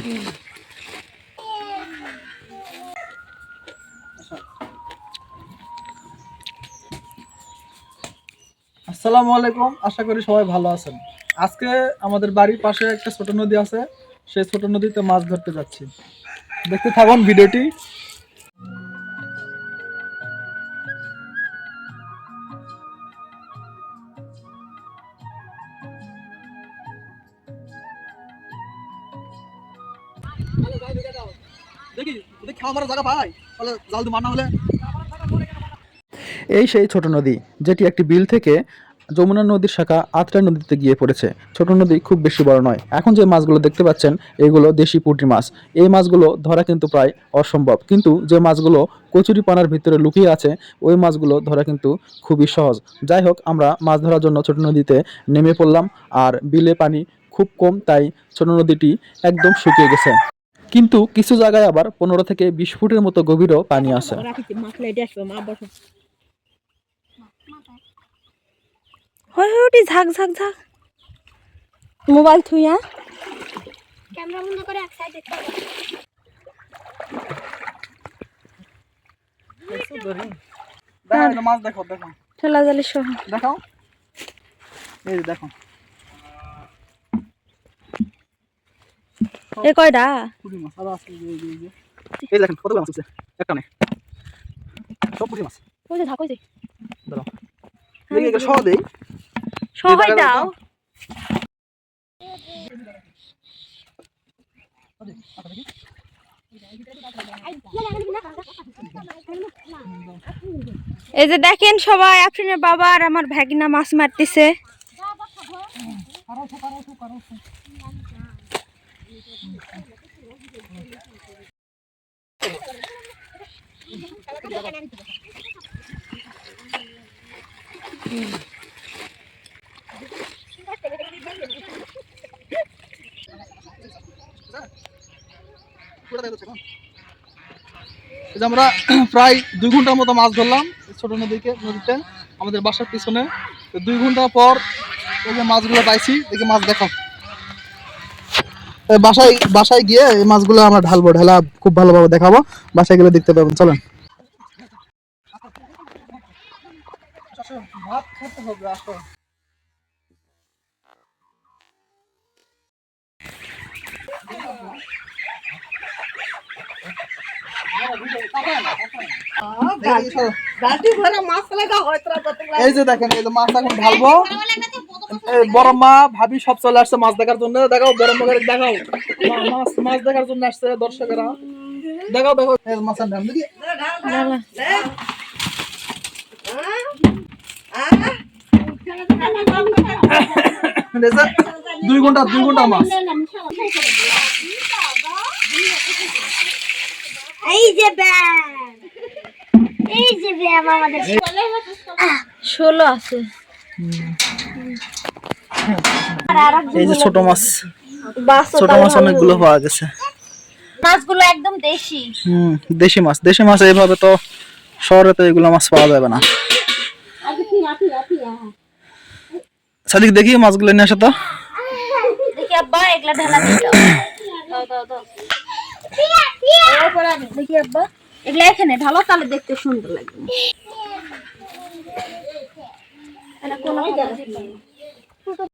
আসসালামু আলাইকুম, আশা করি সবাই ভালো আছেন। আজকে আমাদের বাড়ির পাশে একটা ছোট নদী আছে, সেই ছোট নদীতে মাছ ধরতে যাচ্ছি। দেখতে থাকুন ভিডিওটি। এই সেই ছোট নদী, যেটি একটি বিল থেকে যমুনা নদীর শাখা আত্রাই নদীতে গিয়ে পড়েছে। ছোট নদী খুব বেশি বড় নয়। এখন যে মাছগুলো দেখতে পাচ্ছেন, এগুলো দেশি পুঁটি মাছ। এই মাছগুলো ধরা কিন্তু প্রায় অসম্ভব, কিন্তু যে মাছগুলো কচুরিপানার ভিতরে লুকিয়ে আছে, ওই মাছগুলো ধরা কিন্তু খুবই সহজ। যাই হোক, আমরা মাছ ধরার জন্য ছোট নদীতে নেমে পড়লাম। আর বিলে পানি খুব কম, তাই ছোট নদীটি একদম শুকিয়ে গেছে। কিন্তু কিছু জায়গায় আবার 15 থেকে 20 ফুটের মতো গভীরও পানি আছে। ঝাঁক ঝাঁক ঝাঁক মোবাইল থুইয়া ক্যামেরা বন্ধ করে এক সাইডে মাছ দেখো, দেখো ঠেলা জালি সহ দেখো, এই যে দেখো এ কয়টা পুঁটি মাছ আর আছে। এই দেখেন কত মাছ আছে একটা নে, সব পুঁটি মাছ। ওই যে ঝাঁক, ওই যে দাও দেখি এটা সহ দেই, সবাই দাও। এই যে দেখেন সবাই, আফরিনের বাবা আর আমার ভাগিনা মাছ মারতেছে। আমরা প্রায় 2 ঘন্টার মতো মাছ ধরলাম ছোট নদীতে। আমাদের বাসার পিছনে 2 ঘন্টা পর এই যে মাছগুলো পাইছি। দেখে মাছ দেখো, বাসায় গিয়ে এই মাছগুলো আমরা ঢালা খুব ভালোভাবে দেখাবো। বাসায় গেলে দেখতে পাবেন। চলেন, ভাত খেতে হবে, আসো। এই যে দেখেন, এই যে মাছ এখন ঢালবো। বড় মা ভাবি সব চলে আসছে মাছ দেখার জন্য। দেখাও বড় মাকে, দেখাও মাছ দেখার জন্য আসছে দর্শকেরা। দেখাও দেখো মাছের ঢাল দেখি। 2 ঘন্টা মাছ। এই যে ব্যাম, এই যে ব্যাম আমাদের 16 আছে। এই যে ছোট মাছ অনেকগুলো পাওয়া গেছে। মাছগুলো একদম দেশি। দেশি মাছ এইভাবে তো শহরে তো এগুলো মাছ পাওয়া যাবে না। সাদিক দেখি মাছগুলো নিয়ে আসো তো। দেখি আব্বা, এগুলা ঢালা দাও। দাও দেখি আব্বা, এগুলা এখানে ঢালো, তাহলে দেখতে সুন্দর লাগবে। এটা কোন